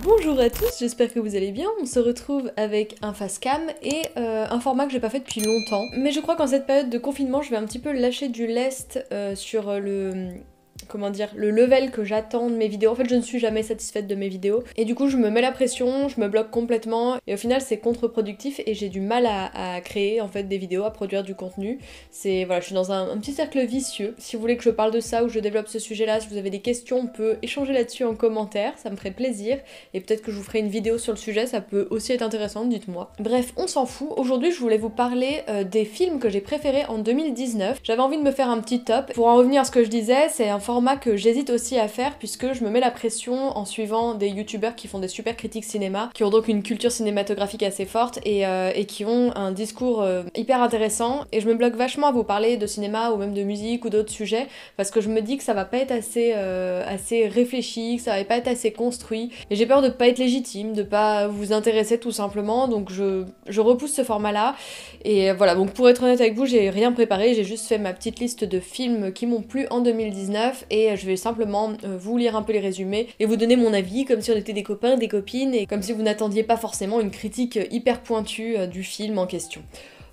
Bonjour à tous, j'espère que vous allez bien. On se retrouve avec un facecam et un format que j'ai pas fait depuis longtemps. Mais je crois qu'en cette période de confinement, je vais un petit peu lâcher du lest sur le level que j'attends de mes vidéos. En fait, je ne suis jamais satisfaite de mes vidéos. Et du coup, je me mets la pression, je me bloque complètement. Et au final, c'est contre-productif et j'ai du mal à créer en fait des vidéos, à produire du contenu. Voilà, je suis dans un petit cercle vicieux. Si vous voulez que je parle de ça ou je développe ce sujet-là, si vous avez des questions, on peut échanger là-dessus en commentaire. Ça me ferait plaisir. Et peut-être que je vous ferai une vidéo sur le sujet, ça peut aussi être intéressant, dites-moi. Bref, on s'en fout. Aujourd'hui, je voulais vous parler des films que j'ai préférés en 2019. J'avais envie de me faire un petit top. Pour en revenir à ce que je disais, c'est un format que j'hésite aussi à faire puisque je me mets la pression en suivant des youtubeurs qui font des super critiques cinéma, qui ont donc une culture cinématographique assez forte et qui ont un discours hyper intéressant. Et je me bloque vachement à vous parler de cinéma ou même de musique ou d'autres sujets parce que je me dis que ça va pas être assez réfléchi, que ça va pas être assez construit. Et j'ai peur de pas être légitime, de pas vous intéresser tout simplement, donc je repousse ce format-là. Et voilà, donc pour être honnête avec vous, j'ai rien préparé, j'ai juste fait ma petite liste de films qui m'ont plu en 2019 et je vais simplement vous lire un peu les résumés et vous donner mon avis comme si on était des copains, des copines et comme si vous n'attendiez pas forcément une critique hyper pointue du film en question.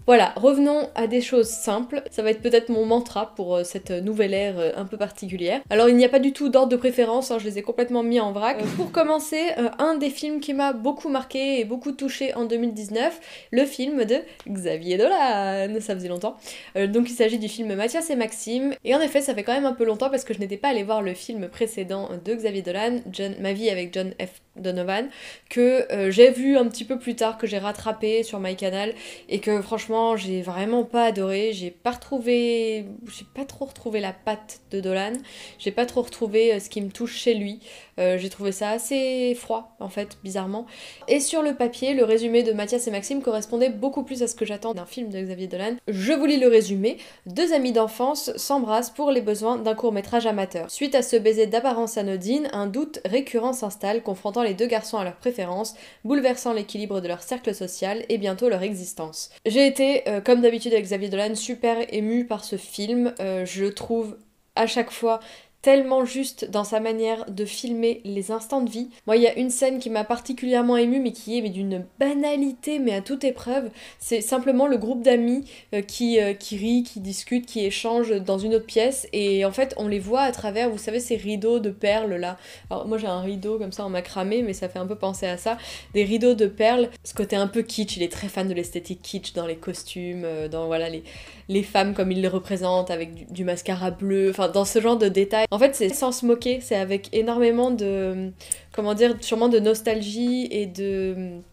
Voilà, revenons à des choses simples. Ça va être peut-être mon mantra pour cette nouvelle ère un peu particulière. Alors il n'y a pas du tout d'ordre de préférence, hein, je les ai complètement mis en vrac. Pour commencer, un des films qui m'a beaucoup marqué et beaucoup touché en 2019, le film de Xavier Dolan, ça faisait longtemps. Donc il s'agit du film Mathias et Maxime, et en effet ça fait quand même un peu longtemps parce que je n'étais pas allée voir le film précédent de Xavier Dolan, Ma vie avec John F. Donovan, que j'ai vu un petit peu plus tard, que j'ai rattrapé sur MyCanal, et que franchement j'ai vraiment pas adoré, j'ai pas trop retrouvé la patte de Dolan, j'ai pas trop retrouvé ce qui me touche chez lui, j'ai trouvé ça assez froid en fait, bizarrement. Et sur le papier, le résumé de Mathias et Maxime correspondait beaucoup plus à ce que j'attends d'un film de Xavier Dolan. Je vous lis le résumé. Deux amis d'enfance s'embrassent pour les besoins d'un court-métrage amateur. Suite à ce baiser d'apparence anodine, un doute récurrent s'installe, confrontant les deux garçons à leurs préférences, bouleversant l'équilibre de leur cercle social et bientôt leur existence. J'ai été, comme d'habitude avec Xavier Dolan, super émue par ce film. Je le trouve à chaque fois tellement juste dans sa manière de filmer les instants de vie. Moi, il y a une scène qui m'a particulièrement émue, mais qui est d'une banalité, mais à toute épreuve. C'est simplement le groupe d'amis qui rit, qui discute, qui échange dans une autre pièce, et en fait, on les voit à travers, vous savez, ces rideaux de perles là. Alors moi, j'ai un rideau comme ça en macramé, mais ça fait un peu penser à ça. Des rideaux de perles, ce côté un peu kitsch, il est très fan de l'esthétique kitsch dans les costumes, dans voilà les femmes comme il les représente, avec du mascara bleu, enfin dans ce genre de détails. En fait, c'est sans se moquer, c'est avec énormément de, comment dire, sûrement de nostalgie et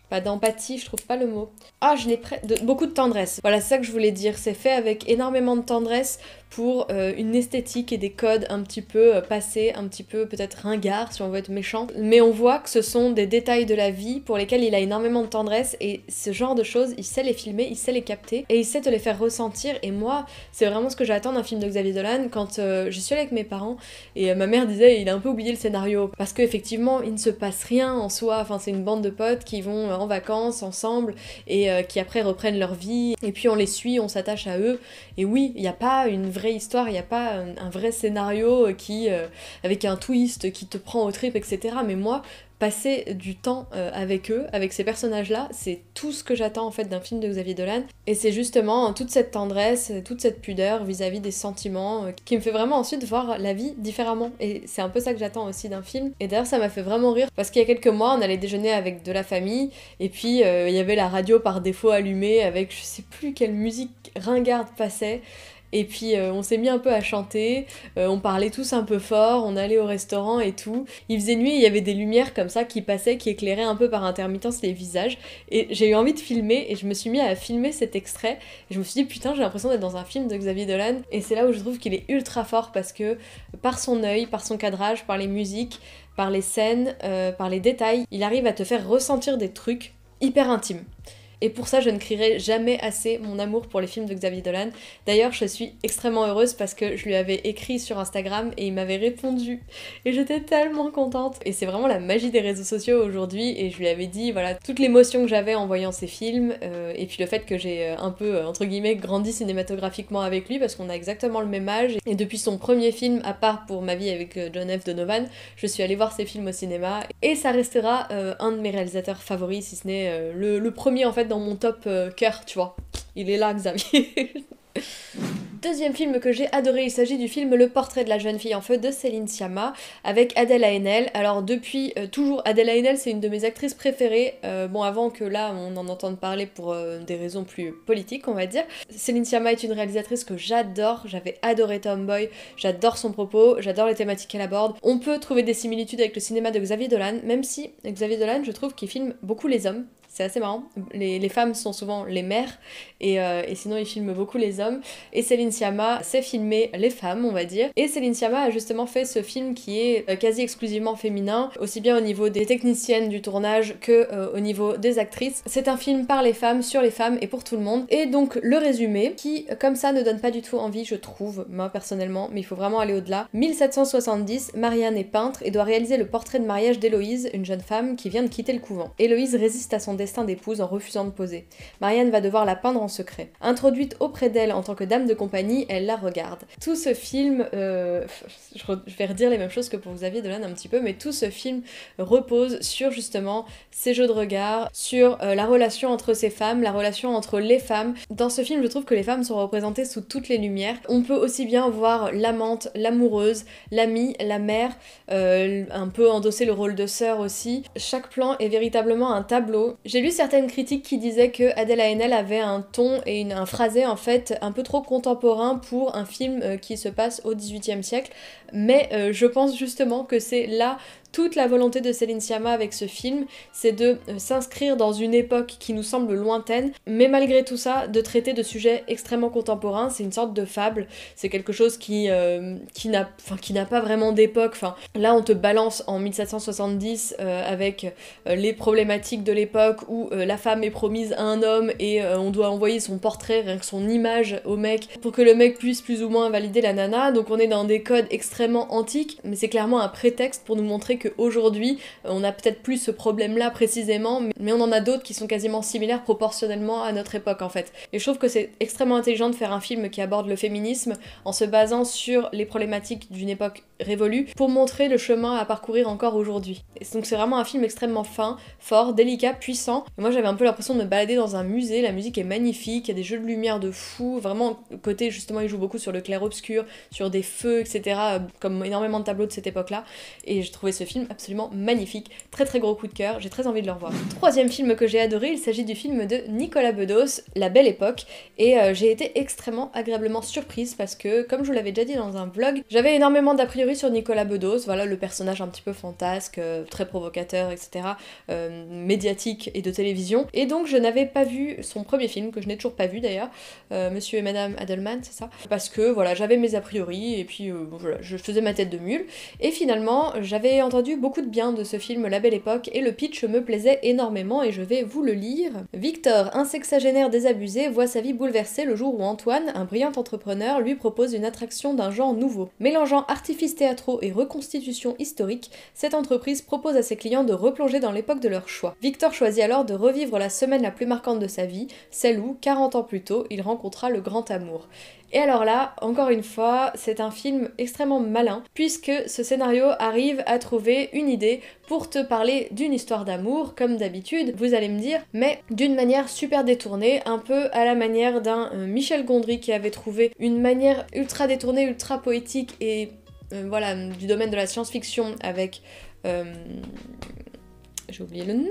pas d'empathie, je trouve pas le mot. Ah, beaucoup de tendresse. Voilà, c'est ça que je voulais dire. C'est fait avec énormément de tendresse pour une esthétique et des codes un petit peu passés, un petit peu peut-être ringards si on veut être méchant. Mais on voit que ce sont des détails de la vie pour lesquels il a énormément de tendresse, et ce genre de choses, il sait les filmer, il sait les capter et il sait te les faire ressentir. Et moi, c'est vraiment ce que j'attends d'un film de Xavier Dolan. Quand je suis allée avec mes parents et ma mère disait il a un peu oublié le scénario parce qu'effectivement il ne se passe rien en soi. Enfin, c'est une bande de potes qui vont en vacances ensemble et qui après reprennent leur vie, et puis on les suit, on s'attache à eux, et oui, il n'y a pas une vraie histoire, il n'y a pas un vrai scénario avec un twist qui te prend aux tripes, etc. Mais moi, passer du temps avec eux, avec ces personnages-là, c'est tout ce que j'attends en fait d'un film de Xavier Dolan. Et c'est justement toute cette tendresse, toute cette pudeur vis-à-vis des sentiments qui me fait vraiment ensuite voir la vie différemment. Et c'est un peu ça que j'attends aussi d'un film. Et d'ailleurs ça m'a fait vraiment rire parce qu'il y a quelques mois on allait déjeuner avec de la famille et puis il y avait la radio par défaut allumée avec je sais plus quelle musique ringarde passait. Et puis on s'est mis un peu à chanter, on parlait tous un peu fort, on allait au restaurant et tout. Il faisait nuit, il y avait des lumières comme ça qui passaient, qui éclairaient un peu par intermittence les visages. Et j'ai eu envie de filmer, et je me suis mis à filmer cet extrait. Et je me suis dit putain, j'ai l'impression d'être dans un film de Xavier Dolan. Et c'est là où je trouve qu'il est ultra fort parce que par son œil, par son cadrage, par les musiques, par les scènes, par les détails, il arrive à te faire ressentir des trucs hyper intimes. Et pour ça, je ne crierai jamais assez mon amour pour les films de Xavier Dolan. D'ailleurs, je suis extrêmement heureuse parce que je lui avais écrit sur Instagram et il m'avait répondu. Et j'étais tellement contente. Et c'est vraiment la magie des réseaux sociaux aujourd'hui. Et je lui avais dit, voilà, toute l'émotion que j'avais en voyant ces films. Et puis le fait que j'ai un peu, entre guillemets, grandi cinématographiquement avec lui parce qu'on a exactement le même âge. Et depuis son premier film, à part pour Ma vie avec John F. Donovan, je suis allée voir ses films au cinéma. Et ça restera un de mes réalisateurs favoris, si ce n'est le premier en fait dans mon top cœur, tu vois. Il est là, Xavier. Deuxième film que j'ai adoré, il s'agit du film Le portrait de la jeune fille en feu de Céline Sciamma avec Adèle Haenel. Alors depuis toujours, Adèle Haenel c'est une de mes actrices préférées, bon avant que là on en entende parler pour des raisons plus politiques on va dire. Céline Sciamma est une réalisatrice que j'adore, j'avais adoré Tomboy, j'adore son propos, j'adore les thématiques qu'elle aborde. On peut trouver des similitudes avec le cinéma de Xavier Dolan, même si Xavier Dolan je trouve qu'il filme beaucoup les hommes. C'est assez marrant, les femmes sont souvent les mères et sinon il filme beaucoup les hommes et Céline Sciamma sait filmer les femmes on va dire et Céline Sciamma a justement fait ce film qui est quasi exclusivement féminin aussi bien au niveau des techniciennes du tournage que au niveau des actrices. C'est un film par les femmes, sur les femmes et pour tout le monde et donc le résumé qui comme ça ne donne pas du tout envie je trouve moi personnellement mais il faut vraiment aller au-delà. 1770, Marianne est peintre et doit réaliser le portrait de mariage d'Héloïse, une jeune femme qui vient de quitter le couvent. Héloïse résiste à son destin d'épouse en refusant de poser. Marianne va devoir la peindre en secret. Introduite auprès d'elle en tant que dame de compagnie, elle la regarde. Tout ce film, je vais redire les mêmes choses que pour Xavier Dolan un petit peu, mais tout ce film repose sur justement ces jeux de regard, sur la relation entre ces femmes, la relation entre les femmes. Dans ce film, je trouve que les femmes sont représentées sous toutes les lumières. On peut aussi bien voir l'amante, l'amoureuse, l'amie, la mère, un peu endosser le rôle de sœur aussi. Chaque plan est véritablement un tableau. J'ai lu certaines critiques qui disaient que Adèle Haenel avait un ton et un phrasé en fait un peu trop contemporain pour un film qui se passe au XVIIIe siècle, mais je pense justement que c'est là toute la volonté de Céline Sciamma avec ce film, c'est de s'inscrire dans une époque qui nous semble lointaine, mais malgré tout ça, de traiter de sujets extrêmement contemporains. C'est une sorte de fable, c'est quelque chose qui n'a pas vraiment d'époque. Enfin, là, on te balance en 1770 avec les problématiques de l'époque où la femme est promise à un homme et on doit envoyer son portrait, rien que son image au mec, pour que le mec puisse plus ou moins valider la nana. Donc on est dans des codes extrêmement antiques, mais c'est clairement un prétexte pour nous montrer qu'aujourd'hui, on a peut-être plus ce problème-là précisément, mais on en a d'autres qui sont quasiment similaires proportionnellement à notre époque en fait. Et je trouve que c'est extrêmement intelligent de faire un film qui aborde le féminisme en se basant sur les problématiques d'une époque révolue pour montrer le chemin à parcourir encore aujourd'hui. Et donc c'est vraiment un film extrêmement fin, fort, délicat, puissant. Et moi j'avais un peu l'impression de me balader dans un musée, la musique est magnifique, il y a des jeux de lumière de fou, vraiment côté justement il joue beaucoup sur le clair-obscur, sur des feux, etc. Comme énormément de tableaux de cette époque-là. Et je trouvais ce film absolument magnifique, très très gros coup de cœur, j'ai très envie de le revoir. Troisième film que j'ai adoré, il s'agit du film de Nicolas Bedos, La Belle Époque, et j'ai été extrêmement agréablement surprise parce que, comme je vous l'avais déjà dit dans un vlog, j'avais énormément d'a priori sur Nicolas Bedos, voilà le personnage un petit peu fantasque, très provocateur, etc., médiatique et de télévision, et donc je n'avais pas vu son premier film, que je n'ai toujours pas vu d'ailleurs, Monsieur et Madame Adelman, c'est ça, parce que voilà, j'avais mes a priori, et puis voilà, je faisais ma tête de mule, et finalement, j'avais entendu beaucoup de bien de ce film La Belle Époque, et le pitch me plaisait énormément, et je vais vous le lire. Victor, un sexagénaire désabusé, voit sa vie bouleversée le jour où Antoine, un brillant entrepreneur, lui propose une attraction d'un genre nouveau. Mélangeant artifices théâtraux et reconstitution historique, cette entreprise propose à ses clients de replonger dans l'époque de leur choix. Victor choisit alors de revivre la semaine la plus marquante de sa vie, celle où, 40 ans plus tôt, il rencontra le grand amour. Et alors là, encore une fois, c'est un film extrêmement malin, puisque ce scénario arrive à trouver une idée pour te parler d'une histoire d'amour, comme d'habitude, vous allez me dire, mais d'une manière super détournée, un peu à la manière d'un Michel Gondry qui avait trouvé une manière ultra détournée, ultra poétique et voilà, du domaine de la science-fiction avec... j'ai oublié le nom,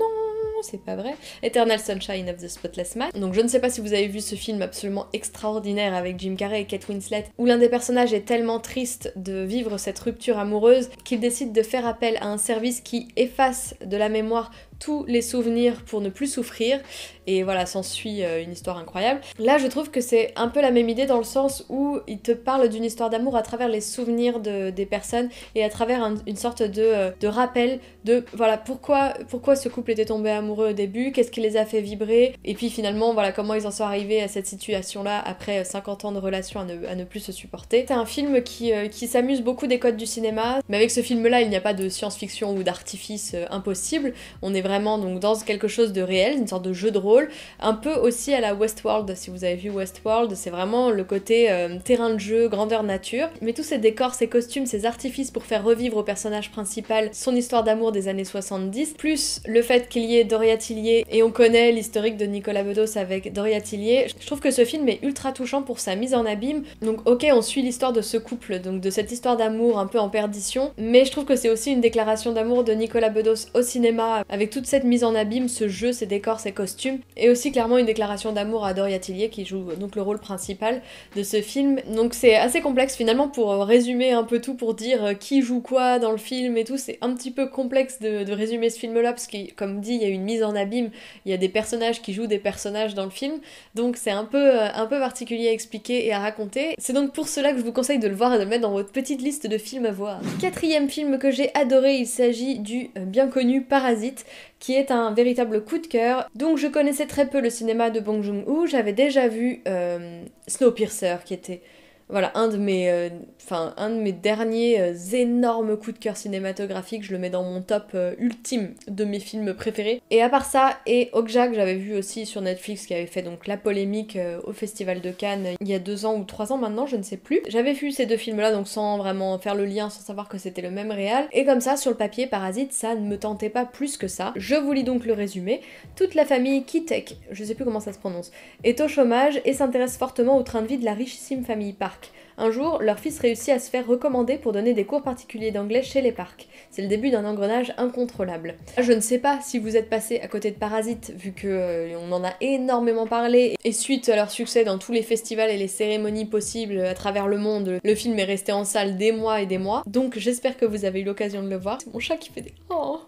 c'est pas vrai. Eternal Sunshine of the Spotless Mind. Donc je ne sais pas si vous avez vu ce film absolument extraordinaire avec Jim Carrey et Kate Winslet, où l'un des personnages est tellement triste de vivre cette rupture amoureuse qu'il décide de faire appel à un service qui efface de la mémoire tous les souvenirs pour ne plus souffrir, et voilà, s'ensuit une histoire incroyable. Là, je trouve que c'est un peu la même idée dans le sens où il te parle d'une histoire d'amour à travers les souvenirs des personnes et à travers une sorte de rappel de voilà pourquoi ce couple était tombé amoureux au début, qu'est-ce qui les a fait vibrer, et puis finalement voilà comment ils en sont arrivés à cette situation-là après 50 ans de relation à ne plus se supporter. C'est un film qui s'amuse beaucoup des codes du cinéma, mais avec ce film-là, il n'y a pas de science-fiction ou d'artifice impossible. On est vraiment donc dans quelque chose de réel, une sorte de jeu de rôle, un peu aussi à la Westworld. Si vous avez vu Westworld, c'est vraiment le côté terrain de jeu, grandeur nature, mais tous ces décors, ces costumes, ces artifices pour faire revivre au personnage principal son histoire d'amour des années 70, plus le fait qu'il y ait Doria Tillier, et on connaît l'historique de Nicolas Bedos avec Doria Tillier. Je trouve que ce film est ultra touchant pour sa mise en abîme. Donc ok, on suit l'histoire de ce couple, donc de cette histoire d'amour un peu en perdition, mais je trouve que c'est aussi une déclaration d'amour de Nicolas Bedos au cinéma, avec toute cette mise en abîme, ce jeu, ces décors, ces costumes, et aussi clairement une déclaration d'amour à Doria Tillier qui joue donc le rôle principal de ce film. Donc c'est assez complexe finalement pour résumer un peu tout, pour dire qui joue quoi dans le film et tout. C'est un petit peu complexe de résumer ce film là parce que comme dit, il y a une mise en abîme, il y a des personnages qui jouent des personnages dans le film, donc c'est un peu particulier à expliquer et à raconter. C'est donc pour cela que je vous conseille de le voir et de le mettre dans votre petite liste de films à voir. Quatrième film que j'ai adoré, il s'agit du bien connu Parasite, qui est un véritable coup de cœur. Donc je connaissais très peu le cinéma de Bong Joon-ho, j'avais déjà vu Snowpiercer, qui était voilà un de mes derniers énormes coups de cœur cinématographiques. Je le mets dans mon top ultime de mes films préférés. Et à part ça, et Okja, que j'avais vu aussi sur Netflix, qui avait fait donc la polémique au Festival de Cannes il y a 2 ans ou 3 ans maintenant, je ne sais plus. J'avais vu ces 2 films-là, donc sans vraiment faire le lien, sans savoir que c'était le même réal. Et comme ça, sur le papier, Parasite, ça ne me tentait pas plus que ça. Je vous lis donc le résumé. Toute la famille Kitek, je sais plus comment ça se prononce, est au chômage et s'intéresse fortement au train de vie de la richissime famille Park. Un jour, leur fils réussit à se faire recommander pour donner des cours particuliers d'anglais chez les Park. C'est le début d'un engrenage incontrôlable. Je ne sais pas si vous êtes passé à côté de Parasite, vu que on en a énormément parlé, et suite à leur succès dans tous les festivals et les cérémonies possibles à travers le monde, le film est resté en salle des mois et des mois, donc j'espère que vous avez eu l'occasion de le voir. C'est mon chat qui fait des... Oh.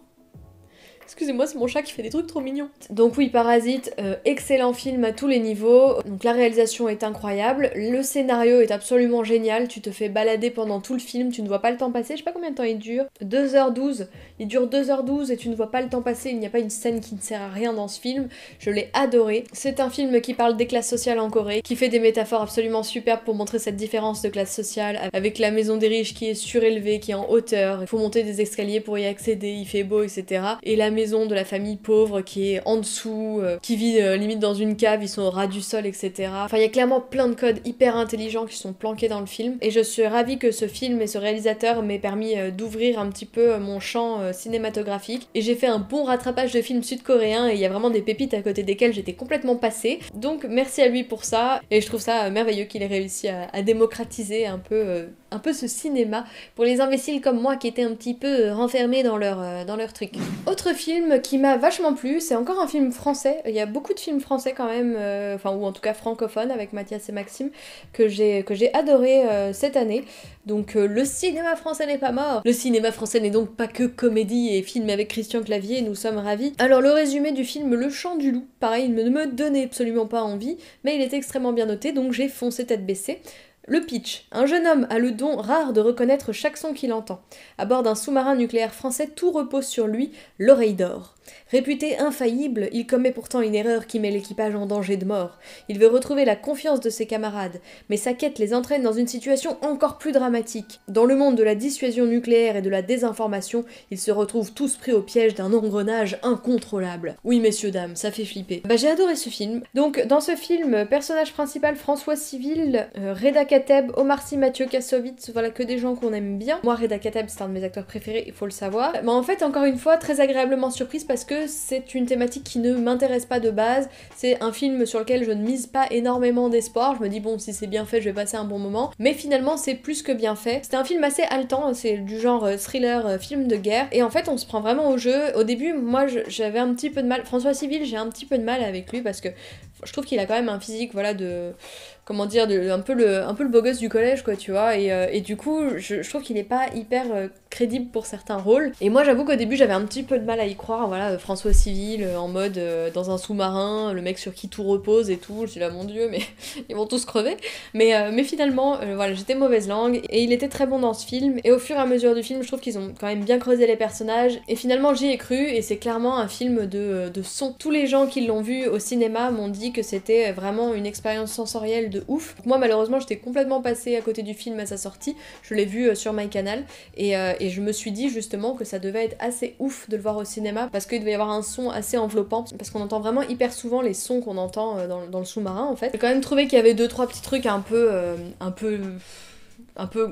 Excusez-moi, c'est mon chat qui fait des trucs trop mignons. Donc oui, Parasite, excellent film à tous les niveaux. Donc la réalisation est incroyable, le scénario est absolument génial, tu te fais balader pendant tout le film, tu ne vois pas le temps passer, je sais pas combien de temps il dure, 2h12, il dure 2h12 et tu ne vois pas le temps passer, il n'y a pas une scène qui ne sert à rien dans ce film, je l'ai adoré. C'est un film qui parle des classes sociales en Corée, qui fait des métaphores absolument superbes pour montrer cette différence de classe sociale, avec la maison des riches qui est surélevée, qui est en hauteur, il faut monter des escaliers pour y accéder, il fait beau, etc. Et la maison de la famille pauvre qui est en dessous, qui vit limite dans une cave, ils sont au ras du sol, etc. Enfin, il y a clairement plein de codes hyper intelligents qui sont planqués dans le film, et je suis ravie que ce film et ce réalisateur m'aient permis d'ouvrir un petit peu mon champ cinématographique, et j'ai fait un bon rattrapage de films sud-coréens, et il y a vraiment des pépites à côté desquelles j'étais complètement passée, donc merci à lui pour ça, et je trouve ça merveilleux qu'il ait réussi à démocratiser un peu ce cinéma pour les imbéciles comme moi qui étaient un petit peu renfermés dans leur truc. Autre film qui m'a vachement plu, c'est encore un film français. Il y a beaucoup de films français quand même, ou en tout cas francophones avec Mathias et Maxime, que j'ai adoré cette année. Donc le cinéma français n'est pas mort. Le cinéma français n'est donc pas que comédie et film avec Christian Clavier, nous sommes ravis. Alors le résumé du film Le Chant du Loup, pareil, il ne me donnait absolument pas envie, mais il est extrêmement bien noté, donc j'ai foncé tête baissée. Le pitch. Un jeune homme a le don rare de reconnaître chaque son qu'il entend. À bord d'un sous-marin nucléaire français, tout repose sur lui, l'oreille d'or. Réputé infaillible, il commet pourtant une erreur qui met l'équipage en danger de mort. Il veut retrouver la confiance de ses camarades, mais sa quête les entraîne dans une situation encore plus dramatique. Dans le monde de la dissuasion nucléaire et de la désinformation, ils se retrouvent tous pris au piège d'un engrenage incontrôlable. Oui, messieurs, dames, ça fait flipper. J'ai adoré ce film. Donc, dans ce film, personnage principal François Civil, Reda Kateb, Omar Sy, Mathieu Kassovitz, voilà que des gens qu'on aime bien. Moi, Reda Kateb, c'est un de mes acteurs préférés, il faut le savoir. Mais en fait, encore une fois, très agréablement surprise parce que c'est une thématique qui ne m'intéresse pas de base. C'est un film sur lequel je ne mise pas énormément d'espoir. Je me dis, bon, si c'est bien fait, je vais passer un bon moment. Mais finalement, c'est plus que bien fait. C'était un film assez haletant, c'est du genre thriller, film de guerre. Et en fait, on se prend vraiment au jeu. Au début, moi, j'avais un petit peu de mal. François Civil, j'ai un petit peu de mal avec lui parce que je trouve qu'il a quand même un physique, voilà, comment dire, un peu le beau gosse du collège, quoi, tu vois. Et du coup, je trouve qu'il est pas hyper crédible pour certains rôles. Et moi, j'avoue qu'au début, j'avais un petit peu de mal à y croire. Voilà, François Civil en mode dans un sous-marin, le mec sur qui tout repose et tout. Je suis là, mon dieu, mais ils vont tous crever. Mais finalement, voilà, j'étais mauvaise langue et il était très bon dans ce film. Et au fur et à mesure du film, je trouve qu'ils ont quand même bien creusé les personnages. Et finalement, j'y ai cru et c'est clairement un film de son. Tous les gens qui l'ont vu au cinéma m'ont dit que c'était vraiment une expérience sensorielle de ouf. Moi, malheureusement, j'étais complètement passée à côté du film à sa sortie. Je l'ai vu sur MyCanal et je me suis dit justement que ça devait être assez ouf de le voir au cinéma parce qu'il devait y avoir un son assez enveloppant parce qu'on entend vraiment hyper souvent les sons qu'on entend dans le sous-marin en fait. J'ai quand même trouvé qu'il y avait 2-3 petits trucs un peu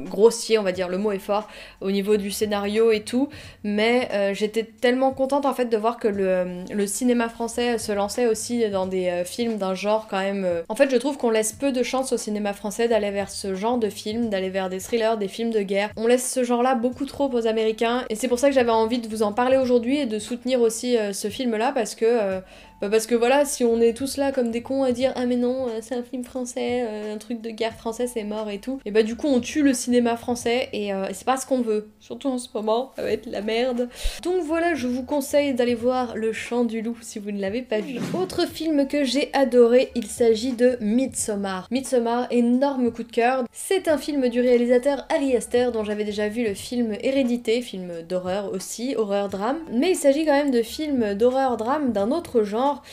grossier, on va dire, le mot est fort, au niveau du scénario et tout, mais j'étais tellement contente en fait de voir que le cinéma français se lançait aussi dans des films d'un genre quand même... En fait, je trouve qu'on laisse peu de chance au cinéma français d'aller vers ce genre de films, d'aller vers des thrillers, des films de guerre. On laisse ce genre-là beaucoup trop aux Américains, et c'est pour ça que j'avais envie de vous en parler aujourd'hui et de soutenir aussi ce film-là, parce que voilà, si on est tous là comme des cons à dire ah mais non, c'est un film français, un truc de guerre français, c'est mort et tout, et bah du coup on tue le cinéma français et c'est pas ce qu'on veut, surtout en ce moment, ça va être la merde. Donc voilà, je vous conseille d'aller voir Le Chant du Loup si vous ne l'avez pas vu. Autre film que j'ai adoré, il s'agit de Midsommar. Midsommar, énorme coup de cœur. C'est un film du réalisateur Ari Aster dont j'avais déjà vu le film Hérédité, film d'horreur aussi, horreur-drame, mais il s'agit quand même de films d'horreur-drame d'un autre genre,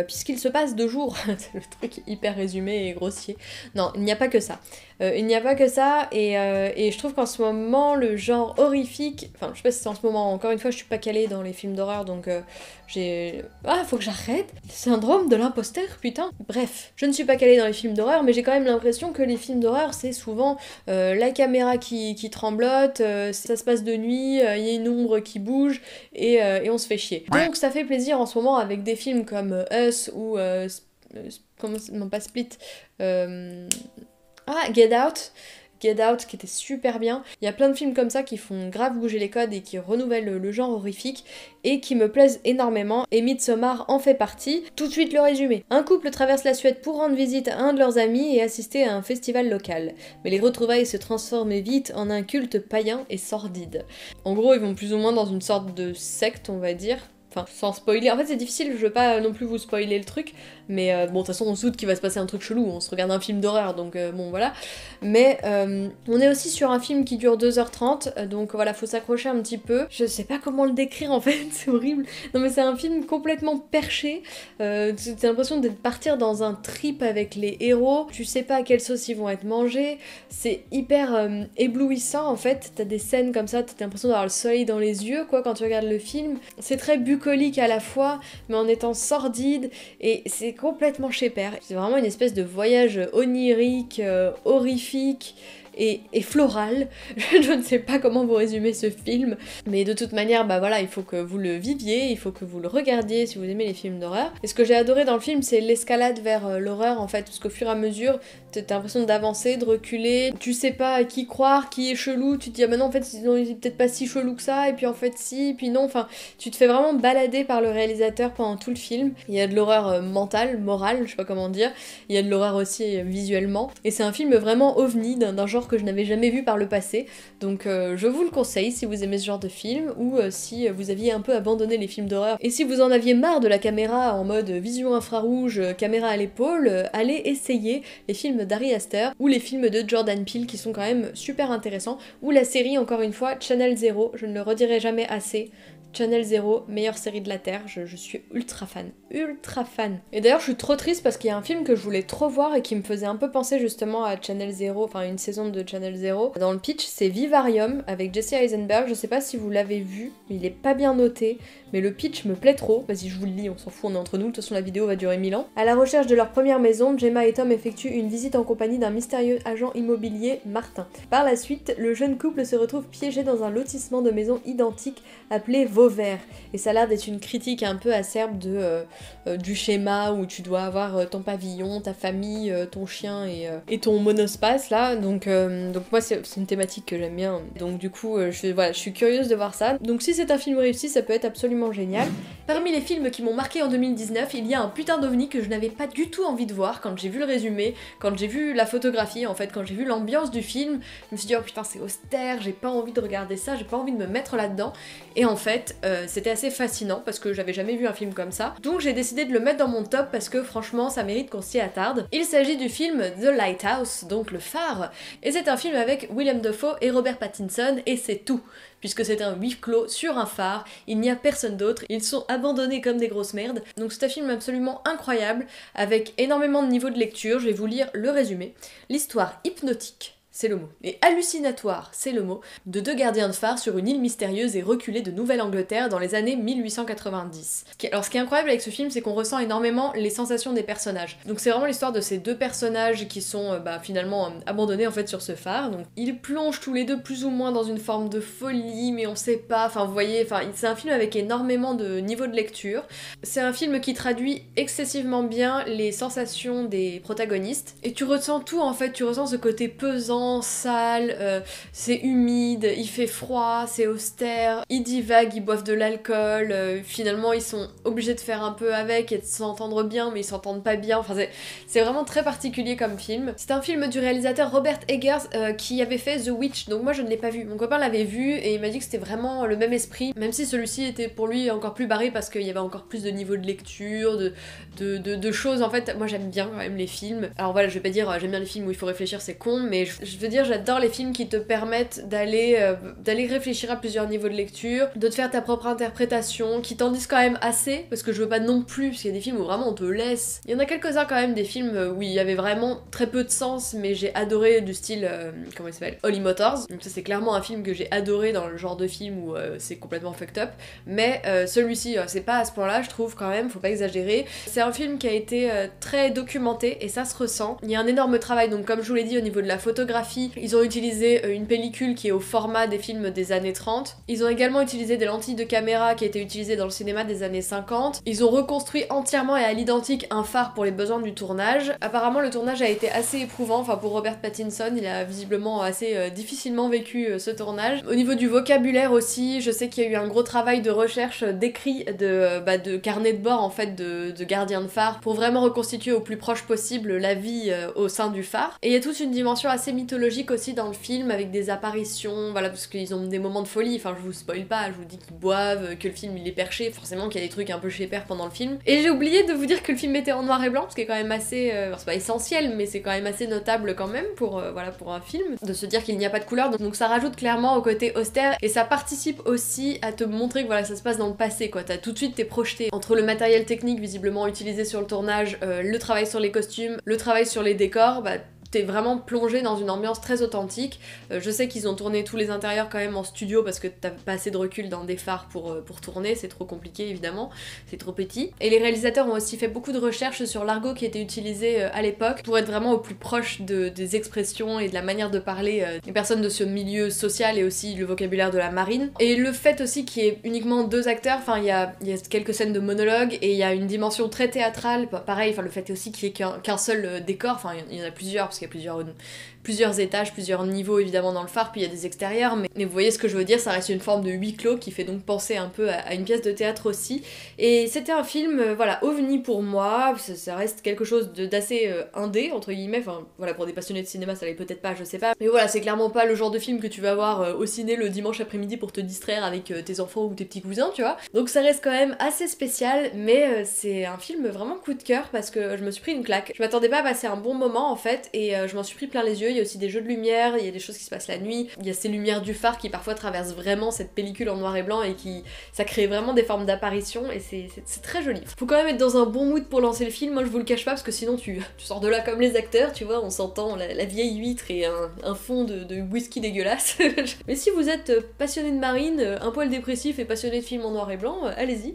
puisqu'il se passe 2 jours. C'est le truc hyper résumé et grossier. Non, il n'y a pas que ça. Il n'y a pas que ça, et je trouve qu'en ce moment, le genre horrifique... Enfin, je sais pas si c'est en ce moment, encore une fois, je suis pas calée dans les films d'horreur, donc j'ai... Ah, faut que j'arrête. Syndrome de l'imposteur, putain. Bref, je ne suis pas calée dans les films d'horreur, mais j'ai quand même l'impression que les films d'horreur, c'est souvent la caméra qui tremblote, ça se passe de nuit, il y a une ombre qui bouge, et on se fait chier. Donc ça fait plaisir en ce moment avec des films comme Us ou... non, pas Split... Get Out. Get Out qui était super bien. Il y a plein de films comme ça qui font grave bouger les codes et qui renouvellent le genre horrifique et qui me plaisent énormément, et Midsommar en fait partie. Tout de suite le résumé. Un couple traverse la Suède pour rendre visite à un de leurs amis et assister à un festival local. Mais les retrouvailles se transforment vite en un culte païen et sordide. En gros, ils vont plus ou moins dans une sorte de secte, on va dire. Enfin, sans spoiler. En fait, c'est difficile, je veux pas non plus vous spoiler le truc, mais bon, de toute façon, on se doute qu'il va se passer un truc chelou, on se regarde un film d'horreur, donc bon, voilà. Mais on est aussi sur un film qui dure 2h30, donc voilà, faut s'accrocher un petit peu. Je sais pas comment le décrire, en fait, c'est horrible. Non, mais c'est un film complètement perché. T'as l'impression d'être partir dans un trip avec les héros. Tu sais pas à quelle sauce ils vont être mangés. C'est hyper éblouissant, en fait. T'as des scènes comme ça, t'as l'impression d'avoir le soleil dans les yeux, quoi, quand tu regardes le film. C'est très bucolique à la fois, mais en étant sordide, et c'est complètement chez père. C'est vraiment une espèce de voyage onirique, horrifique et floral. Je ne sais pas comment vous résumer ce film, mais de toute manière, bah voilà, il faut que vous le viviez, il faut que vous le regardiez si vous aimez les films d'horreur. Et ce que j'ai adoré dans le film, c'est l'escalade vers l'horreur, en fait, parce qu'au fur et à mesure, t'as l'impression d'avancer, de reculer, tu sais pas à qui croire, qui est chelou, tu te dis ah bah non, en fait, il est peut-être pas si chelou que ça, et puis en fait si, puis non, enfin, tu te fais vraiment balader par le réalisateur pendant tout le film. Il y a de l'horreur mentale, morale, je sais pas comment dire, il y a de l'horreur aussi visuellement, et c'est un film vraiment ovni, d'un genre que je n'avais jamais vu par le passé, donc je vous le conseille si vous aimez ce genre de film, ou si vous aviez un peu abandonné les films d'horreur, et si vous en aviez marre de la caméra en mode vision infrarouge, caméra à l'épaule, allez essayer les films d'Ari Aster, ou les films de Jordan Peele qui sont quand même super intéressants, ou la série encore une fois Channel Zero, je ne le redirai jamais assez. Channel Zero, meilleure série de la Terre, je suis ultra fan. Et d'ailleurs je suis trop triste parce qu'il y a un film que je voulais trop voir et qui me faisait un peu penser justement à Channel Zero, enfin une saison de Channel Zero. Dans le pitch, c'est Vivarium avec Jesse Eisenberg, je sais pas si vous l'avez vu, mais il est pas bien noté, mais le pitch me plaît trop. Vas-y, je vous le lis, on s'en fout, on est entre nous, de toute façon la vidéo va durer 1000 ans. À la recherche de leur première maison, Gemma et Tom effectuent une visite en compagnie d'un mystérieux agent immobilier, Martin. Par la suite, le jeune couple se retrouve piégé dans un lotissement de maisons identiques appelé Vaud. au vert. Et ça a l'air d'être une critique un peu acerbe du schéma où tu dois avoir ton pavillon, ta famille, ton chien et ton monospace là. Donc moi c'est une thématique que j'aime bien. Donc du coup je suis curieuse de voir ça. Donc si c'est un film réussi, ça peut être absolument génial. Parmi les films qui m'ont marqué en 2019, il y a un putain d'OVNI que je n'avais pas du tout envie de voir quand j'ai vu le résumé, quand j'ai vu la photographie en fait, quand j'ai vu l'ambiance du film. Je me suis dit oh putain c'est austère, j'ai pas envie de regarder ça, j'ai pas envie de me mettre là-dedans. Et en fait c'était assez fascinant parce que j'avais jamais vu un film comme ça. Donc j'ai décidé de le mettre dans mon top parce que franchement ça mérite qu'on s'y attarde. Il s'agit du film The Lighthouse, donc le phare. Et c'est un film avec Willem Dafoe et Robert Pattinson et c'est tout. Puisque c'est un huis clos sur un phare, il n'y a personne d'autre, ils sont abandonnés comme des grosses merdes. Donc c'est un film absolument incroyable, avec énormément de niveaux de lecture, je vais vous lire le résumé. L'histoire hypnotique, c'est le mot, et hallucinatoire, c'est le mot, de deux gardiens de phare sur une île mystérieuse et reculée de Nouvelle-Angleterre dans les années 1890. Alors ce qui est incroyable avec ce film, c'est qu'on ressent énormément les sensations des personnages. Donc c'est vraiment l'histoire de ces deux personnages qui sont finalement abandonnés en fait sur ce phare. Donc ils plongent tous les deux plus ou moins dans une forme de folie, mais on sait pas, enfin vous voyez, c'est un film avec énormément de niveaux de lecture. C'est un film qui traduit excessivement bien les sensations des protagonistes, et tu ressens tout en fait, tu ressens ce côté pesant, sale, c'est humide, il fait froid, c'est austère, ils divaguent, ils boivent de l'alcool, finalement ils sont obligés de faire un peu avec et de s'entendre bien mais ils s'entendent pas bien, enfin c'est vraiment très particulier comme film. C'est un film du réalisateur Robert Eggers qui avait fait The Witch, donc moi je ne l'ai pas vu, mon copain l'avait vu et il m'a dit que c'était vraiment le même esprit, même si celui-ci était pour lui encore plus barré parce qu'il y avait encore plus de niveau de lecture, de choses, en fait moi j'aime bien quand même les films. Alors voilà, je vais pas dire j'aime bien les films où il faut réfléchir, c'est con, mais je veux dire, j'adore les films qui te permettent d'aller réfléchir à plusieurs niveaux de lecture, de te faire ta propre interprétation, qui t'en disent quand même assez, parce que je veux pas non plus, parce qu'il y a des films où vraiment on te laisse. Il y en a quelques-uns quand même, des films où il y avait vraiment très peu de sens, mais j'ai adoré du style, comment il s'appelle, Holy Motors. Donc ça c'est clairement un film que j'ai adoré dans le genre de film où c'est complètement fucked up, mais celui-ci c'est pas à ce point-là, je trouve quand même, faut pas exagérer. C'est un film qui a été très documenté et ça se ressent. Il y a un énorme travail, donc comme je vous l'ai dit au niveau de la photographie, ils ont utilisé une pellicule qui est au format des films des années 30. Ils ont également utilisé des lentilles de caméra qui étaient utilisées dans le cinéma des années 50. Ils ont reconstruit entièrement et à l'identique un phare pour les besoins du tournage. Apparemment le tournage a été assez éprouvant, enfin pour Robert Pattinson, il a visiblement assez difficilement vécu ce tournage. Au niveau du vocabulaire aussi, je sais qu'il y a eu un gros travail de recherche d'écrit, de carnet de bord en fait de gardiens de phare pour vraiment reconstituer au plus proche possible la vie au sein du phare. Et il y a toute une dimension assez mythologique aussi dans le film avec des apparitions, voilà, parce qu'ils ont des moments de folie, enfin je vous spoil pas, je vous dis qu'ils boivent, que le film il est perché, forcément qu'il y a des trucs un peu chez père pendant le film. Et j'ai oublié de vous dire que le film était en noir et blanc, ce qui est quand même assez, c'est pas essentiel, mais c'est quand même assez notable quand même pour un film, de se dire qu'il n'y a pas de couleur, donc ça rajoute clairement au côté austère, et ça participe aussi à te montrer que voilà, ça se passe dans le passé quoi, tout de suite t'es projeté entre le matériel technique visiblement utilisé sur le tournage, le travail sur les costumes, le travail sur les décors, t'es vraiment plongé dans une ambiance très authentique. Je sais qu'ils ont tourné tous les intérieurs quand même en studio parce que t'as pas assez de recul dans des phares pour tourner, c'est trop compliqué évidemment, c'est trop petit. Et les réalisateurs ont aussi fait beaucoup de recherches sur l'argot qui était utilisé à l'époque pour être vraiment au plus proche des expressions et de la manière de parler des personnes de ce milieu social et aussi le vocabulaire de la marine. Et le fait aussi qu'il y ait uniquement deux acteurs, enfin il y a quelques scènes de monologue et il y a une dimension très théâtrale, pareil, enfin le fait aussi qu'il y ait qu'un seul décor, enfin il y en a plusieurs parce qu'il y a plusieurs étages, plusieurs niveaux évidemment dans le phare, puis il y a des extérieurs, mais vous voyez ce que je veux dire, ça reste une forme de huis clos qui fait donc penser un peu à une pièce de théâtre aussi. Et c'était un film, voilà, ovni pour moi, ça reste quelque chose d'assez indé, entre guillemets, enfin voilà, pour des passionnés de cinéma ça l'est peut-être pas, je sais pas, mais voilà, c'est clairement pas le genre de film que tu vas voir au ciné le dimanche après-midi pour te distraire avec tes enfants ou tes petits cousins, tu vois. Donc ça reste quand même assez spécial, mais c'est un film vraiment coup de cœur parce que je me suis pris une claque. Je m'attendais pas à passer un bon moment en fait, et je m'en suis pris plein les yeux. Il y a aussi des jeux de lumière, il y a des choses qui se passent la nuit, il y a ces lumières du phare qui parfois traversent vraiment cette pellicule en noir et blanc et ça crée vraiment des formes d'apparition et c'est très joli. Faut quand même être dans un bon mood pour lancer le film, moi je vous le cache pas parce que sinon tu sors de là comme les acteurs, tu vois, on s'entend la vieille huître et un fond de whisky dégueulasse. Mais si vous êtes passionné de marine, un poil dépressif et passionné de films en noir et blanc, allez-y.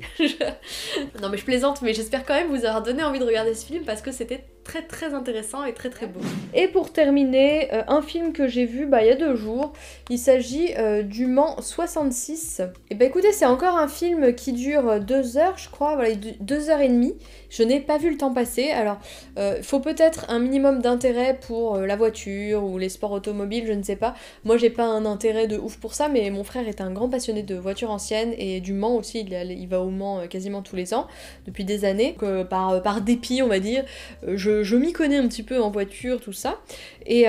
Non mais je plaisante, mais j'espère quand même vous avoir donné envie de regarder ce film parce que c'était très très intéressant et très très beau. Et pour terminer, un film que j'ai vu il y a 2 jours, il s'agit du Mans 66. Et bah écoutez, c'est encore un film qui dure 2 heures je crois, voilà, 2 heures et demie. Je n'ai pas vu le temps passer, alors il faut peut-être un minimum d'intérêt pour la voiture ou les sports automobiles, je ne sais pas. Moi j'ai pas un intérêt de ouf pour ça, mais mon frère est un grand passionné de voitures anciennes et du Mans aussi, il va au Mans quasiment tous les ans, depuis des années. Donc, par dépit on va dire, je m'y connais un petit peu en voiture, tout ça. Et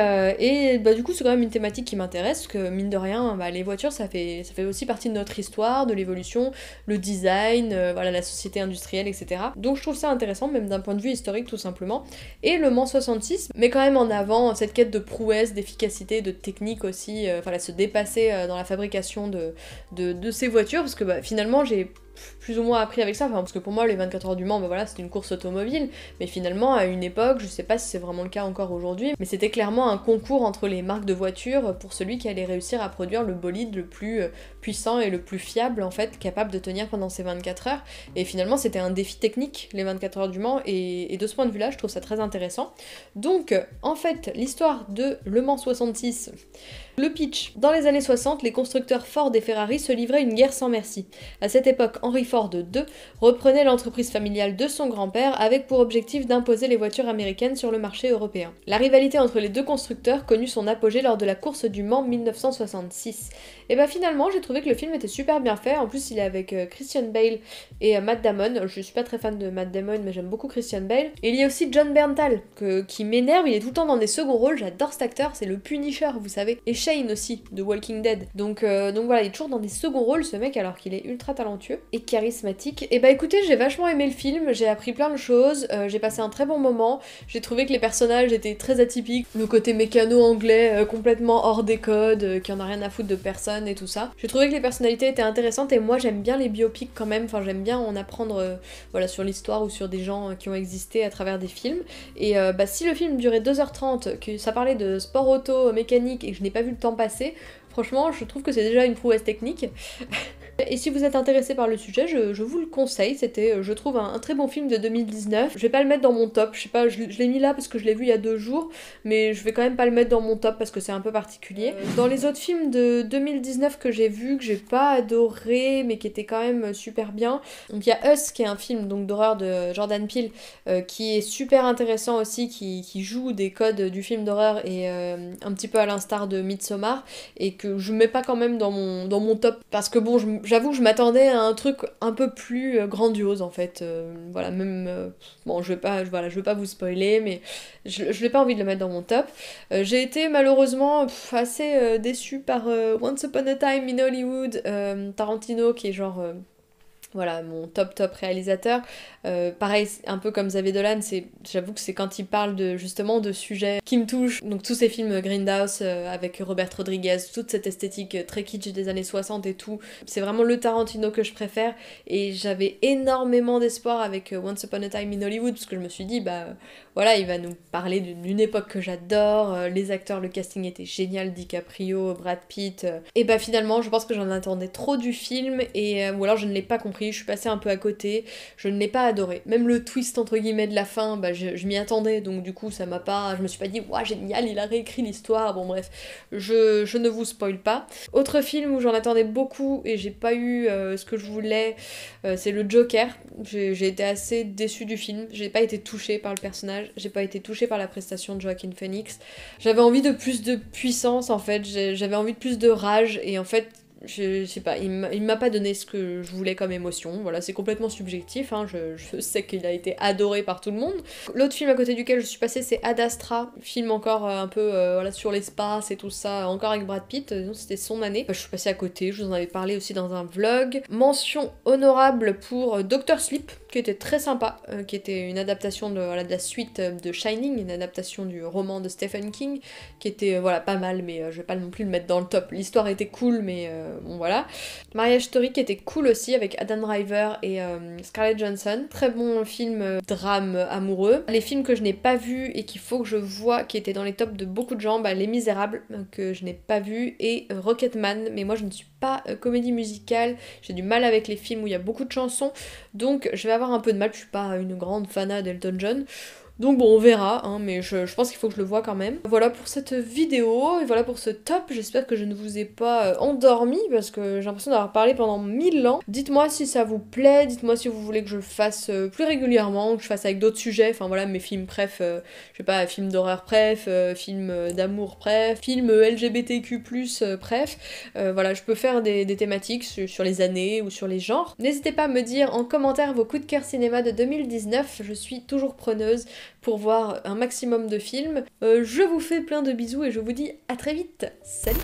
du coup c'est quand même une thématique qui m'intéresse, que mine de rien, les voitures ça fait aussi partie de notre histoire, de l'évolution, le design, voilà, la société industrielle, etc. Donc je trouve ça intéressant, même d'un point de vue historique tout simplement. Et le Mans 66 met quand même en avant cette quête de prouesse, d'efficacité, de technique aussi, voilà, se dépasser dans la fabrication de ces voitures, parce que finalement j'ai plus ou moins appris avec ça, parce que pour moi les 24 heures du Mans, voilà, c'était une course automobile, mais finalement à une époque, je sais pas si c'est vraiment le cas encore aujourd'hui, mais c'était clairement un concours entre les marques de voitures pour celui qui allait réussir à produire le bolide le plus puissant et le plus fiable en fait, capable de tenir pendant ces 24 heures, et finalement c'était un défi technique les 24 heures du Mans, et de ce point de vue là je trouve ça très intéressant. Donc en fait l'histoire de Le Mans 66, le pitch. Dans les années 60, les constructeurs Ford et Ferrari se livraient une guerre sans merci. À cette époque, Henry Ford II reprenait l'entreprise familiale de son grand-père avec pour objectif d'imposer les voitures américaines sur le marché européen. La rivalité entre les deux constructeurs connut son apogée lors de la course du Mans 1966. Et finalement, j'ai trouvé que le film était super bien fait. En plus, il est avec Christian Bale et Matt Damon. Je suis pas très fan de Matt Damon, mais j'aime beaucoup Christian Bale. Et il y a aussi John Bernthal, qui m'énerve. Il est tout le temps dans des seconds rôles. J'adore cet acteur, c'est le Punisher, vous savez. Et Shane aussi, de Walking Dead. Donc voilà, il est toujours dans des seconds rôles, ce mec, alors qu'il est ultra talentueux et charismatique. Et écoutez, j'ai vachement aimé le film, j'ai appris plein de choses, j'ai passé un très bon moment, j'ai trouvé que les personnages étaient très atypiques, le côté mécano anglais complètement hors des codes, qui en a rien à foutre de personne et tout ça. J'ai trouvé que les personnalités étaient intéressantes, et moi j'aime bien les biopics quand même, enfin j'aime bien en apprendre voilà, sur l'histoire ou sur des gens qui ont existé à travers des films. Et si le film durait 2h30, que ça parlait de sport auto, mécanique, et que je n'ai pas vu le temps passer, franchement, je trouve que c'est déjà une prouesse technique. Et si vous êtes intéressé par le sujet, je vous le conseille. C'était, je trouve, un très bon film de 2019. Je vais pas le mettre dans mon top, je sais pas, je l'ai mis là parce que je l'ai vu il y a 2 jours, mais je vais quand même pas le mettre dans mon top parce que c'est un peu particulier. Dans les autres films de 2019 que j'ai vus, que j'ai pas adoré, mais qui étaient quand même super bien, donc il y a Us, qui est un film donc d'horreur de Jordan Peele, qui est super intéressant aussi, qui joue des codes du film d'horreur, et un petit peu à l'instar de Midsommar, et que je mets pas quand même dans mon top, parce que bon, j'avoue que je m'attendais à un truc un peu plus grandiose en fait. Voilà, même. Bon, je vais pas vous spoiler, mais je n'ai pas envie de le mettre dans mon top. J'ai été malheureusement assez déçue par Once Upon a Time in Hollywood, Tarantino, qui est genre. Voilà, mon top réalisateur. Pareil, un peu comme Xavier Dolan, j'avoue que c'est quand il parle justement de sujets qui me touchent. Donc tous ces films Grindhouse avec Robert Rodriguez, toute cette esthétique très kitsch des années 60 et tout, c'est vraiment le Tarantino que je préfère. Et j'avais énormément d'espoir avec Once Upon a Time in Hollywood, parce que je me suis dit, voilà, il va nous parler d'une époque que j'adore, les acteurs, le casting était génial, DiCaprio, Brad Pitt. Et finalement, je pense que j'en attendais trop du film, ou alors je ne l'ai pas compris. Je suis passée un peu à côté, je ne l'ai pas adoré. Même le twist entre guillemets de la fin, je m'y attendais, donc du coup ça m'a pas. Je me suis pas dit, waouh, génial, il a réécrit l'histoire. Bon, bref, je ne vous spoil pas. Autre film où j'en attendais beaucoup et j'ai pas eu ce que je voulais, c'est le Joker. J'ai été assez déçue du film, j'ai pas été touchée par le personnage, j'ai pas été touchée par la prestation de Joaquin Phoenix. J'avais envie de plus de puissance en fait, j'avais envie de plus de rage, et en fait, je sais pas, il m'a pas donné ce que je voulais comme émotion. Voilà, c'est complètement subjectif, hein, je sais qu'il a été adoré par tout le monde. L'autre film à côté duquel je suis passée, c'est Ad Astra, film encore un peu voilà, sur l'espace et tout ça, encore avec Brad Pitt, c'était son année. Je suis passée à côté, je vous en avais parlé aussi dans un vlog. Mention honorable pour Dr. Sleep, qui était très sympa, qui était une adaptation de la suite de Shining, une adaptation du roman de Stephen King, qui était voilà, pas mal, mais je vais pas non plus le mettre dans le top. L'histoire était cool, mais bon voilà. Marriage Story, qui était cool aussi, avec Adam Driver et Scarlett Johansson. Très bon film drame amoureux. Les films que je n'ai pas vus et qu'il faut que je vois, qui étaient dans les tops de beaucoup de gens, Les Misérables, que je n'ai pas vu, et Rocketman, mais moi je ne suis pas comédie musicale, j'ai du mal avec les films où il y a beaucoup de chansons, donc je vais avoir un peu de mal, je suis pas une grande fanat d'Elton John. Donc bon, on verra, hein, mais je pense qu'il faut que je le voie quand même. Voilà pour cette vidéo, et voilà pour ce top. J'espère que je ne vous ai pas endormi, parce que j'ai l'impression d'avoir parlé pendant 1000 ans. Dites-moi si ça vous plaît, dites-moi si vous voulez que je fasse plus régulièrement, que je fasse avec d'autres sujets, enfin voilà, mes films préf, je sais pas, films d'horreur préf, films d'amour préf, films LGBTQ+, préf. Voilà, je peux faire des thématiques sur les années ou sur les genres. N'hésitez pas à me dire en commentaire vos coups de cœur cinéma de 2019, je suis toujours preneuse pour voir un maximum de films. Je vous fais plein de bisous et je vous dis à très vite. Salut!